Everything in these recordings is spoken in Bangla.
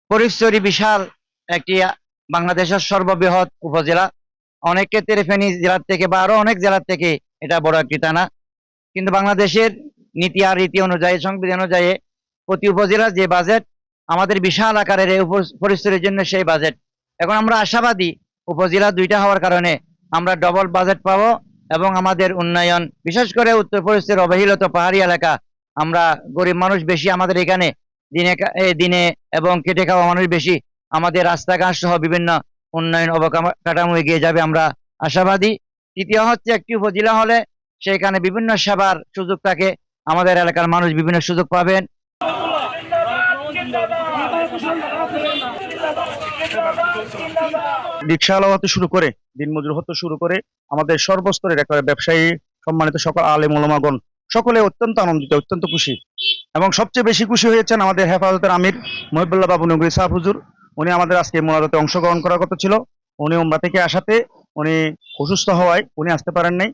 ফরিদচুরি বিশাল একটি বাংলাদেশের সর্ববৃহৎ উপজেলা। অনেকে তেরেফেনী জেলার থেকে বা আরো অনেক জেলার থেকে এটা বড় একটি থানা, কিন্তু বাংলাদেশের নীতি আর রীতি অনুযায়ী, সংবিধান অনুযায়ী প্রতি উপজেলার যে বাজেট, আমাদের বিশাল আকারের এই ফরিদচুরির জন্য সেই বাজেট। এখন আমরা আশাবাদী উপজেলা দুইটা হওয়ার কারণে আমরা ডবল বাজেট পাবো এবং আমাদের উন্নয়ন, বিশেষ করে উত্তর ফরিদচুরির অবহেলিত পাহাড়ি এলাকা, আমরা গরিব মানুষ বেশি আমাদের এখানে, দিনে এবং খেটে খাওয়া মানুষ বেশি, আমাদের রাস্তাঘাট সহ বিভিন্ন উন্নয়ন অবকাঠামো এগিয়ে যাবে, আমরা আশাবাদী। তৃতীয় হচ্ছে, একটি উপজেলা হলে সেখানে বিভিন্ন সেবার সুযোগ থাকে, আমাদের এলাকার মানুষ বিভিন্ন সুযোগ পাবেন। রিক্সাওয়ালা হতে শুরু করে দিনমজুর হতে শুরু করে আমাদের সর্বস্তরের একেবারে ব্যবসায়ী, সম্মানিত সকল আলেম ওলামাগণ সকলে অত্যন্ত আনন্দিত, অত্যন্ত খুশি। এবং সবচেয়ে বেশি খুশি হয়েছেন আমাদের হেফাজতের আমির মহিবুল্লাহ বাবু নগরী সাহেব হুজুর। উনি আমাদের আজকে মোনাজাতে অংশগ্রহণ করার কথা ছিল, উনি উমরা থেকে আসাতে উনি অসুস্থ হওয়ায় উনি আসতে পারেন নাই।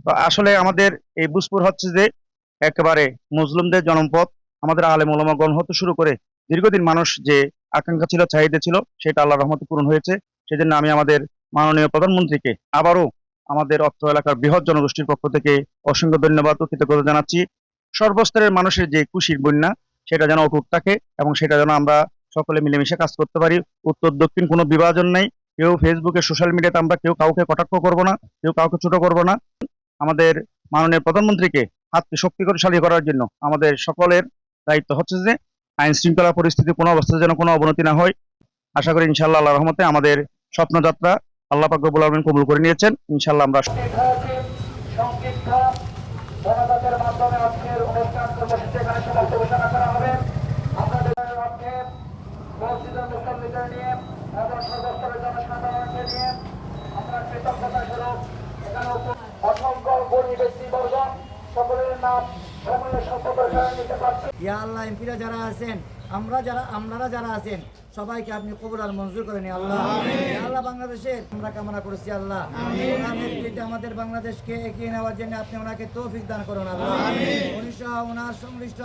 তো আসলে আমাদের এই বুজপুর হচ্ছে যে একেবারে মুসলিমদের জনপদ। আমাদের আলেম ওলামাগণ হতে শুরু করে দীর্ঘদিন মানুষ যে আকাঙ্ক্ষা ছিল, চাহিদা ছিল, সেটা আল্লাহর রহমতে পূরণ হয়েছে। সেজন্য আমি আমাদের মাননীয় প্রধানমন্ত্রীকে আবারও আমাদের অত্র এলাকার বৃহৎ জনগোষ্ঠীর পক্ষ থেকে অসংখ্য ধন্যবাদ ও কৃতজ্ঞতা জানাচ্ছি। সর্বস্তরের মানুষের যে খুশির বন্যা, সেটা যেন অটুট থাকে এবং সেটা যেন আমরা সকলে মিলেমিশে কাজ করতে পারি। উত্তর দক্ষিণ কোনো বিভাজন নাই। কেউ ফেসবুকে, সোশ্যাল মিডিয়াতে আমরা কেউ কাউকে কটাক্ষ করব না, কেউ কাউকে ছোট করব না। আমাদের মাননীয় প্রধানমন্ত্রীকে হাতকে শক্তিশালী করার জন্য আমাদের সকলের দায়িত্ব হচ্ছে যে আইন শৃঙ্খলা পরিস্থিতি কোনো অবস্থায় যেন কোনো অবনতি না হয়। আশা করি ইনশাআল্লাহ আল্লাহর রহমতে আমাদের স্বপ্নযাত্রা আল্লাহ পাক রব্বুল আলামিন কবুল করে নিয়েছেন। ইনশাআল্লাহ আমরা মোনাজাতের মাধ্যমে আজকের অনুষ্ঠান কর্মসূচি এখানে সমাপ্ত ঘোষণা করা হবে। আপনাদের লক্ষ্যে মসজিদের মুসল্লিদের নিয়ে এবং সর্বস্তরের জনসাধারণকে নিয়ে আমরা কৃতজ্ঞতা স্বরূপ এখানে অসংখ্য গণী ব্যক্তিবর্গ সকলের নাম সময়ের সম্পর্কে নিতে পারছি। ইয়া আল্লাহ, এমপিরা যারা আছেন, আপনারা যারা আছেন, সবাইকে আপনি কবুল আর মঞ্জুর করেন আল্লাহ। ইয়া আল্লাহ, বাংলাদেশের আমরা কামনা করেছি আল্লাহ, ওনার নেতৃত্বে আমাদের বাংলাদেশকে এগিয়ে নেওয়ার জন্য আপনি ওনাকে তৌফিক দান করুন আল্লাহ। ওনার সংশ্লিষ্ট